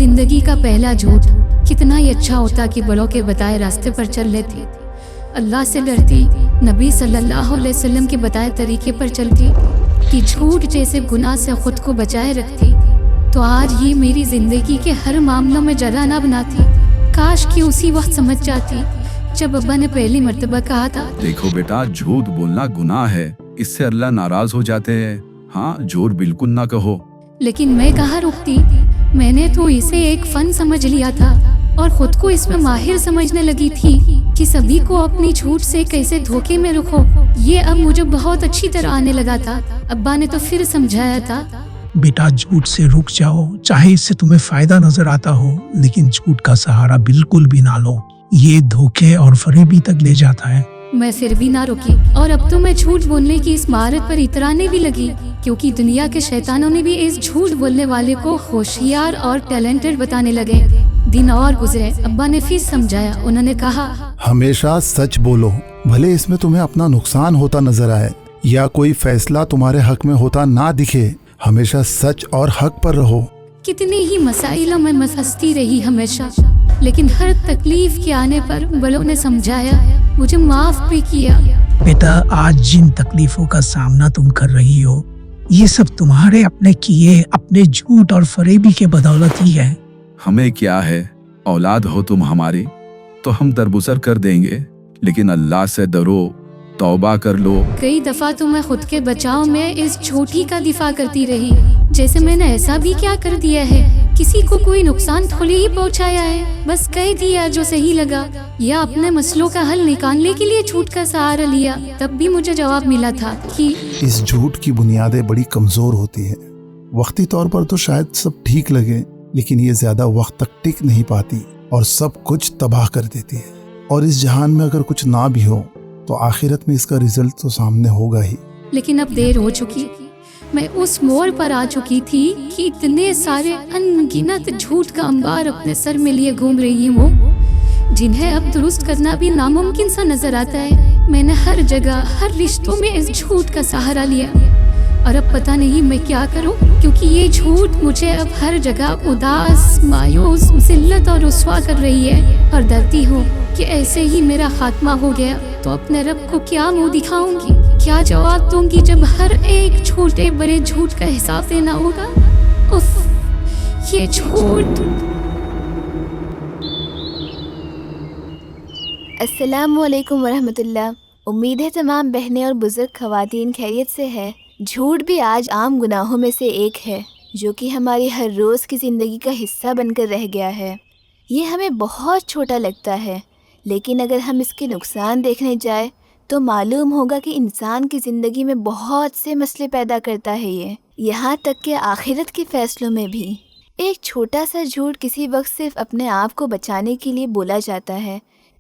जिंदगी का पहला झूठ। कितना ही अच्छा होता कि बड़ों के बताए रास्ते पर चल लेती, अल्लाह से डरती, नबी सल्लल्लाहु अलैहि वसल्लम के बताए तरीके पर चलती, कि झूठ जैसे गुनाह से खुद को बचाए रखती, तो आज ये मेरी जिंदगी के हर मामलों में जरा ना बनाती। काश कि उसी वक्त समझ जाती जब अब्बा ने पहली मर्तबा कहा था, देखो बेटा, झूठ बोलना गुनाह है, इससे अल्लाह नाराज हो जाते हैं। हाँ, झूठ बिल्कुल ना कहो। लेकिन मैं कहाँ रुकती। मैंने तो इसे एक फन समझ लिया था और खुद को इसमें माहिर समझने लगी थी कि सभी को अपनी झूठ से कैसे धोखे में रखो। ये अब मुझे बहुत अच्छी तरह आने लगा था। अब्बा ने तो फिर समझाया था, बेटा झूठ से रुक जाओ, चाहे इससे तुम्हें फायदा नजर आता हो, लेकिन झूठ का सहारा बिल्कुल भी ना लो, ये धोखे और फरेबी तक ले जाता है। मैं फिर भी ना रुकी और अब तो मैं झूठ बोलने की इस महारत पर इतराने भी लगी, क्योंकि दुनिया के शैतानों ने भी इस झूठ बोलने वाले को होशियार और टैलेंटेड बताने लगे। दिन और गुजरे, अब्बा ने फिर समझाया। उन्होंने कहा, हमेशा सच बोलो, भले इसमें तुम्हें अपना नुकसान होता नजर आए या कोई फैसला तुम्हारे हक में होता ना दिखे, हमेशा सच और हक पर रहो। कितने ही मसाइलों में मैं फंसती रही हमेशा, लेकिन हर तकलीफ के आने पर बड़ों ने समझाया, मुझे माफ भी किया। बेटा आज जिन तकलीफों का सामना तुम कर रही हो, ये सब तुम्हारे अपने किए अपने झूठ और फरेबी के बदौलत ही है। हमें क्या है, औलाद हो तुम हमारी तो हम दरगुजर कर देंगे, लेकिन अल्लाह से डरो, तौबा कर लो। कई दफा तो मैं खुद के बचाव में इस झूठी का दिफा करती रही, जैसे मैंने ऐसा भी क्या कर दिया है, किसी को कोई नुकसान थोड़ी ही पहुंचाया है, बस कह दिया जो सही लगा, या अपने मसलों का हल निकालने के लिए झूठ का सहारा लिया। तब भी मुझे जवाब मिला था कि इस झूठ की बुनियादें बड़ी कमजोर होती है। वक्ती तौर पर तो शायद सब ठीक लगे, लेकिन ये ज्यादा वक्त तक टिक नहीं पाती और सब कुछ तबाह कर देती है। और इस जहान में अगर कुछ ना भी हो तो आखिरत में इसका रिजल्ट तो सामने होगा ही। लेकिन अब देर हो चुकी, मैं उस मोड़ पर आ चुकी थी कि इतने सारे अनगिनत झूठ का अंबार अपने सर में लिए घूम रही हूँ, जिन्हें अब दुरुस्त करना भी नामुमकिन सा नजर आता है। मैंने हर जगह हर रिश्तों में इस झूठ का सहारा लिया और अब पता नहीं मैं क्या करूं, क्योंकि ये झूठ मुझे अब हर जगह उदास, मायूस, जिल्लत और रुस्वा कर रही है। और डरती हूँ कि ऐसे ही मेरा खात्मा हो गया तो अपने रब को क्या मुंह दिखाऊंगी, क्या जवाब दूंगी जब हर एक छोटे बड़े झूठ का हिसाब देना होगा। उफ, ये झूठ। अस्सलामुअलैकुम वरहमतुल्लाह। उम्मीद है तमाम बहनें और बुजुर्ग ख़वातीन खैरियत से है। झूठ भी आज आम गुनाहों में से एक है, जो कि हमारी हर रोज़ की ज़िंदगी का हिस्सा बनकर रह गया है। ये हमें बहुत छोटा लगता है, लेकिन अगर हम इसके नुकसान देखने जाए तो मालूम होगा कि इंसान की ज़िंदगी में बहुत से मसले पैदा करता है ये, यहाँ तक कि आखिरत के फ़ैसलों में भी। एक छोटा सा झूठ किसी वक्त सिर्फ अपने आप को बचाने के लिए बोला जाता है,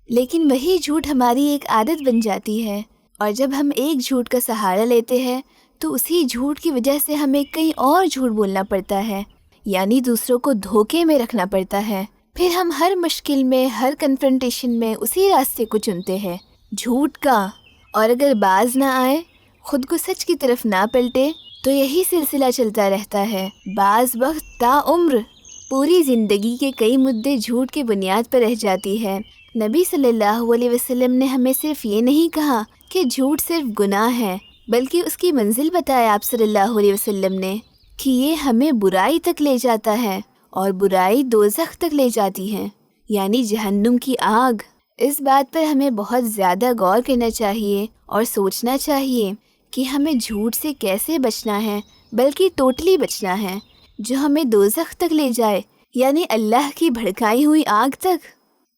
लेकिन वही झूठ हमारी एक आदत बन जाती है, और जब हम एक झूठ का सहारा लेते हैं तो उसी झूठ की वजह से हमें कहीं और झूठ बोलना पड़ता है, यानी दूसरों को धोखे में रखना पड़ता है। फिर हम हर मुश्किल में, हर कन्फ्रंटेशन में उसी रास्ते को चुनते हैं, झूठ का। और अगर बाज ना आए, खुद को सच की तरफ ना पलटे, तो यही सिलसिला चलता रहता है। बाज वक्त ताउम्र पूरी ज़िंदगी के कई मुद्दे झूठ के बुनियाद पर रह जाती है। नबी सल्लल्लाहु अलैहि वसल्लम ने हमें सिर्फ ये नहीं कहा कि झूठ सिर्फ गुनाह है, बल्कि उसकी मंजिल बताया आप सल्लल्लाहु अलैहि वसल्लम ने कि ये हमें बुराई तक ले जाता है और बुराई दोज़ख तक ले जाती है, यानी जहन्नुम की आग। इस बात पर हमें बहुत ज़्यादा गौर करना चाहिए और सोचना चाहिए कि हमें झूठ से कैसे बचना है, बल्कि टोटली बचना है, जो हमें दोज़ख तक ले जाए, यानी अल्लाह की भड़काई हुई आग तक।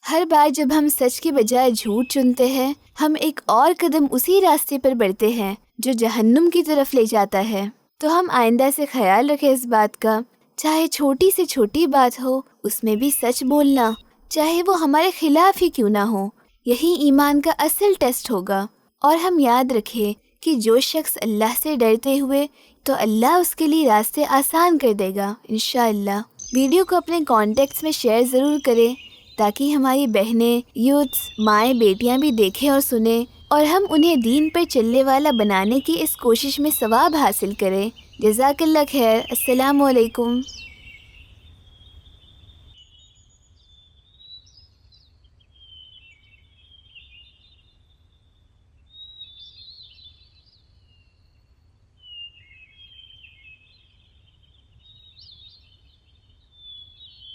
हर बार जब हम सच के बजाय झूठ चुनते हैं, हम एक और कदम उसी रास्ते पर बढ़ते हैं जो जहन्नुम की तरफ ले जाता है। तो हम आइंदा से ख्याल रखें इस बात का, चाहे छोटी से छोटी बात हो उसमें भी सच बोलना, चाहे वो हमारे खिलाफ ही क्यों ना हो। यही ईमान का असल टेस्ट होगा। और हम याद रखें कि जो शख्स अल्लाह से डरते हुए, तो अल्लाह उसके लिए रास्ते आसान कर देगा इंशाअल्लाह। वीडियो को अपने कॉन्टेक्ट्स में शेयर ज़रूर करें, ताकि हमारी बहनें, यूथ्स, माएँ, बेटियाँ भी देखें और सुनें, और हम उन्हें दीन पर चलने वाला बनाने की इस कोशिश में सवाब हासिल करें। जज़ाकल्लाह खैर। अस्सलामु अलैकुम।